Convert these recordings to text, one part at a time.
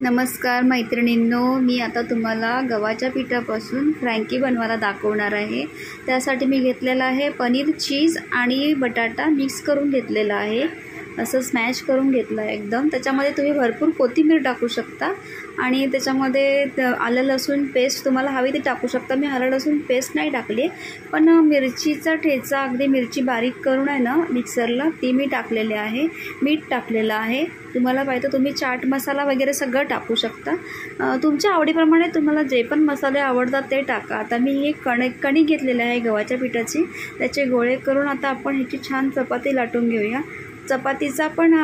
नमस्कार मैत्रिणींनो, मी आता तुम्हाला गव्हाच्या पिठापासून फ्रँकी बनवायला दाखवणार आहे। त्यासाठी मी घेतलेला आहे पनीर, चीज आणि बटाटा मिक्स करून घेतलेला आहे। असं स्मॅश करून घेतलं आहे एकदम। त्याच्यामध्ये तुम्ही भरपूर कोथिंबीर टाकू शकता आणि त्याच्यामध्ये आलं लसूण पेस्ट तुम्हाला हवी ती टाकू शकता। मी आलं लसूण पेस्ट नाही टाकली, पण मिरचीचा ठेचा अगदी मिरची बारीक करून आहे ना मिक्सरला ती मी टाकलेली आहे। मीठ टाकलेलं आहे। तुम्हाला पाहिजे तुम्ही चाट मसाला वगैरे सगळं टाकू शकता। तुमच्या आवडीप्रमाणे तुम्हाला जे पण मसाले आवडतात ते टाका। आता मी ही कणिक घेतलेली आहे गव्हाच्या पिठाची, त्याचे गोळे करून आता आपण ह्याची छान चपाती लाटून घेऊया। चपातीचा पण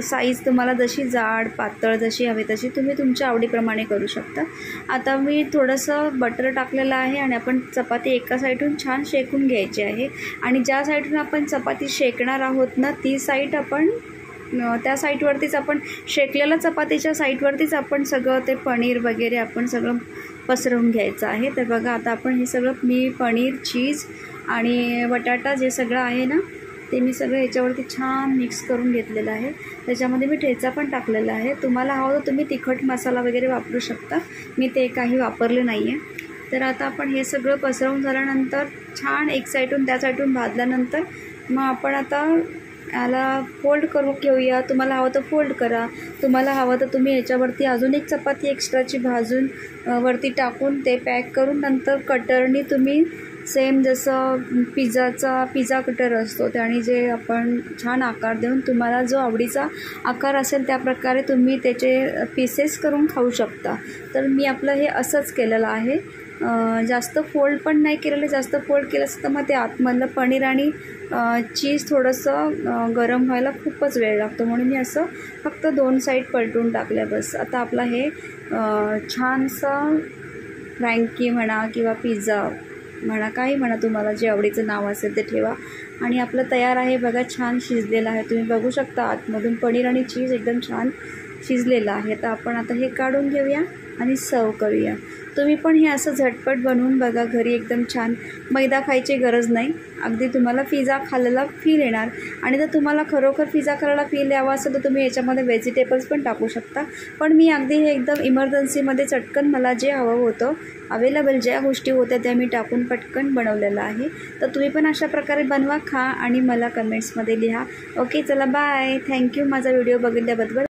साईज तुम्हाला जशी जाड पातळ जशी हवी तशी तुम्ही तुमच्या आवडीप्रमाणे करू शकता। आता मी थोडंसं बटर टाकलेलं आहे आणि आपण चपाती एका साईडून छान शेकून घ्यायची आहे आणि ज्या साईडून आपण चपाती शेकणार आहोत ना ती साईड आपण त्या साईडवरतीच आपण शेकलेल्या चपातीच्या साईडवरतीच आपण सगळं ते पनीर वगैरे आपण सगळं पसरवून घ्यायचं आहे। तर बघा आता आपण हे सगळं मी पनीर, चीज आणि बटाटा जे सगळं आहे ना ते मी सगळं याच्यावरती छान मिक्स करून घेतलेलं आहे। त्याच्यामध्ये मी ठेचा पण टाकलेला आहे। तुम्हाला हवं तर तुम्ही तिखट मसाला वगैरे वापरू शकता, मी ते काही वापरले नाही आहे। तर आता आपण हे सगळं पसरवून झाल्यानंतर छान एक साईडून त्या साईडून भाजल्यानंतर मग आपण आता याला फोल्ड करू घेऊया। तुम्हाला हवं तर फोल्ड करा, तुम्हाला हवं तर तुम्ही याच्यावरती अजून एक चपाती एक्स्ट्राची भाजून वरती टाकून ते पॅक करून नंतर कटरनी तुम्ही सेम जसं पिझ्झा कटर असतो त्याने जे आपण छान आकार देऊन तुम्हाला जो आवडीचा आकार असेल त्या प्रकारे तुम्ही त्याचे पीसेस करून खाऊ शकता। तर मी आपलं हे असंच केलेलं आहे। जास्त फोल्ड पण नाही केलेलं, जास्त फोल्ड केलं असतं तर मग ते आतमधलं पनीर आणि चीज थोडंसं गरम व्हायला खूपच वेळ लागतो, म्हणून मी असं फक्त दोन साईड पलटून टाकल्या बस। आता आपला हे छानसं फ्रँकी म्हणा किंवा पिझ्झा म्हणा, काही म्हणा तुम्हाला जे आवडीचं नाव असेल ते ठेवा आणि आपलं तयार आहे। बघा छान शिजलेलं आहे, तुम्ही बघू शकता आतमधून पनीर आणि चीज एकदम छान शिजलेलं आहे। तर आपण आता हे काढून घेऊया आणि सर्व करूया। तुम्ही पण हे असं झटपट बनवून बघा घरी, एकदम छान। मैदा खायची गरज नाही, अगदी तुम्हाला पिझ्झा खाल्लेला फील येणार। आणि जर तुम्हाला खरोखर पिझ्झा करायला फील यावा असेल तर तुम्ही याच्यामध्ये व्हेजिटेबल्स पण टाकू शकता, पण मी अगदी हे एकदम इमर्जन्सीमध्ये चटकन मला जे हवं होतं अवेलेबल ज्या गोष्टी होत्या त्या मी टाकून पटकन बनवलेलं आहे। तर तुम्ही पण अशा प्रकारे बनवा, खा आणि मला कमेंट्समध्ये लिहा। ओके, चला बाय, थँक्यू माझा व्हिडिओ बघितल्याबद्दल।